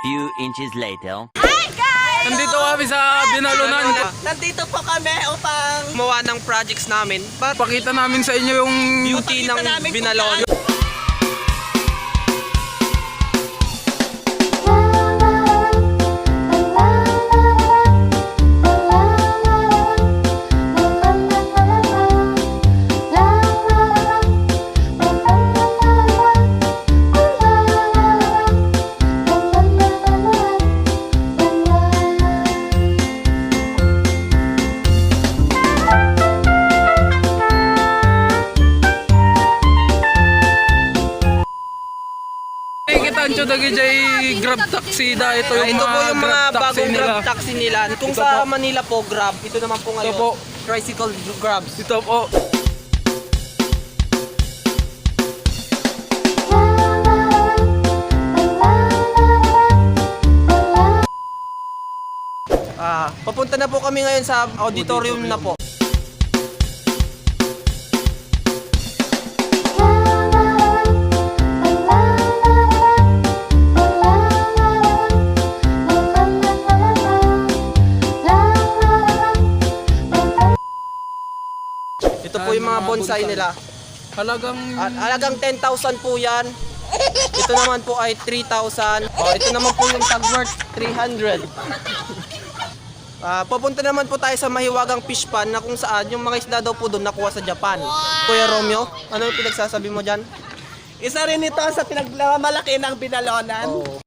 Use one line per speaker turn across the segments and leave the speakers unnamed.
few inches later.
Hi guys!
Nandito kami sa Binalonan.
Nandito po kami upang
gumawa ng projects namin.
Pakita namin sa inyo yung
Beauty ng
namin kung
Binalonan.
Ancho dagi jay Grab taxi da ito yung
Ito po yung mga bagong
nila.
Grab taxi nila. Kung
Ito
sa
po.
Manila po Grab, ito naman po ngayon.
Ito po.
Tricycle Grabs.
Ito po.
Papunta na po kami ngayon sa auditorium na po. Ito po yung mga bonsai nila.
Halagang
10,000 po yan. Ito naman po ay 3,000. Ito naman po yung tag worth 300. Papunta naman po tayo sa mahiwagang fish pan na kung saan yung mga isda daw po doon nakuha sa Japan. Kuya Romeo, ano yung pinagsasabi mo dyan?
isa rin ito sa pinagmalaki ng Binalonan.
Oh.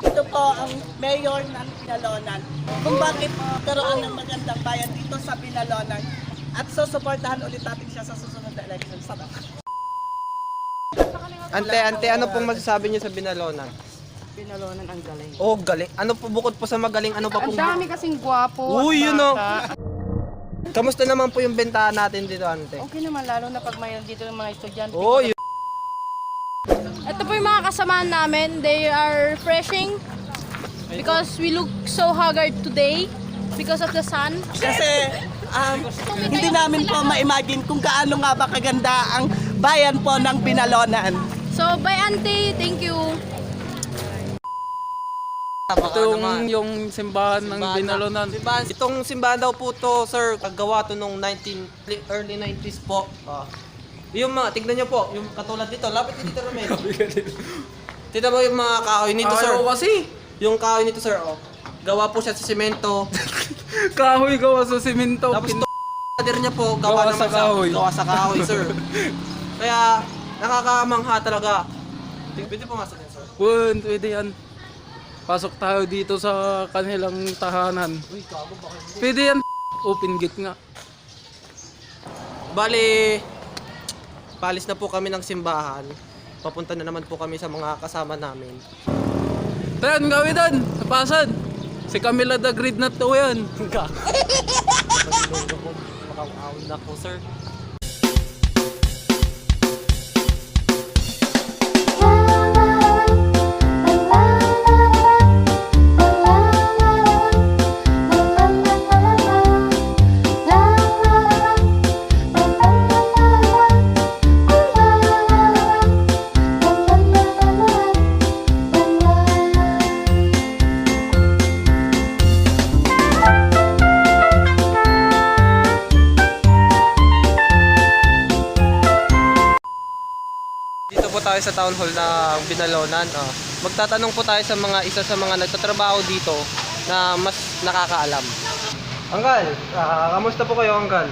Ito po ang mayor ng Binalonan. Kung bakit karoon ng magandang bayan dito sa Binalonan at susuportahan ulit natin siya sa susunod na election.
Ante, ano pong masasabi niyo sa Binalonan?
Binalonan ang galing.
Oh, galing. Ano po bukod po sa magaling, ano pa
Ang
pong...
dami kasing gwapo.
Uy,
at
yun o.
bata.
Kamusta naman po yung bentahan natin dito, Ante?
Okay naman, lalo na pag mayroon dito ng mga estudyante.
Oh, yun.
Ito po yung mga kasamahan namin. They are refreshing because we look so haggard today because of the sun.
Kasi hindi namin po ma-imagine kung gaano nga ba kaganda ang bayan po ng Binalonan.
So, bye auntie. Thank you.
ito yung simbahan ng Binalonan.
Itong simbahan daw po to, sir, gawa to nung early 90s po. Yung mga, tignan nyo po, yung katulad dito, lapit ka dito, Romel. Tignan mo yung mga kahoy nito, sir.
Ayaw kasi.
Yung kahoy nito, sir, gawa po siya sa semento.
Kahoy gawa sa simento.
Tapos ito, pader niya po, gawa
Gawa sa
naman
kahoy.
gawa sa kahoy, sir. Kaya, nakakamangha talaga. Pwede pumasok yan, sir.
Pwede yan. Pasok tayo dito sa kanilang tahanan.
Uy, kago, bakit?
Pwede yan. Open gate nga.
Bali, palis na po kami ng simbahan. Papunta na naman po kami sa mga kasama namin.
Tayan, gawin doon. Sa pasan. Si Camila the Great na to yan.
Makakawin na po, sir. Dito po tayo sa town hall ng Binalonan. Magtatanong po tayo sa isa sa mga nagtatrabaho dito na mas nakakaalam. Anggal, kamusta po kayo, Anggal?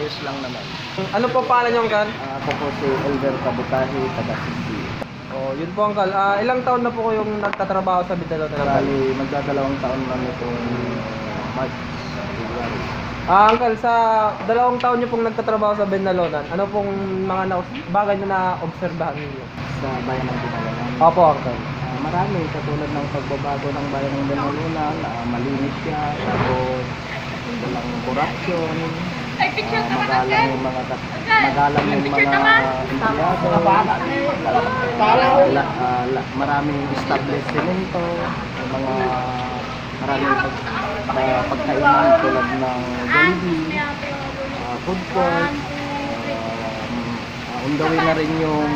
Ayos lang naman.
Ano po pangalan niyo, Anggal?
Ako po si Elder Kabutahi, taga City.
Oh, yun po, Anggal. Ilang taon na po kayong nagtatrabaho sa Binalonan?
Bali, magdadalawang taon na itong March, February.
Anggal, sa 2 taon niyo pong nagtatrabaho sa Binalonan, ano pong mga bagay na na-obserbahan niyo?
Sa bayan ng Binalonan.
Opo, Anggal.
Marami, katulad ng pagbabago ng bayan ng Binalonan, malinis siya, tapos walang corruption, magalang yung mga empleyado, maraming establishmento, mga maraming pagkainan tulad ng Jollibee, food court, on the way na rin yung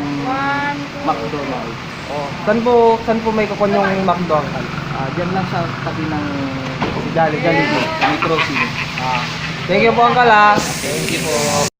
McDonald's.
Saan po may kukon yung McDonald's?
Diyan lang sa tabi ng Jollibee, sa may crossing.
Thank you po, Uncle. Thank you po.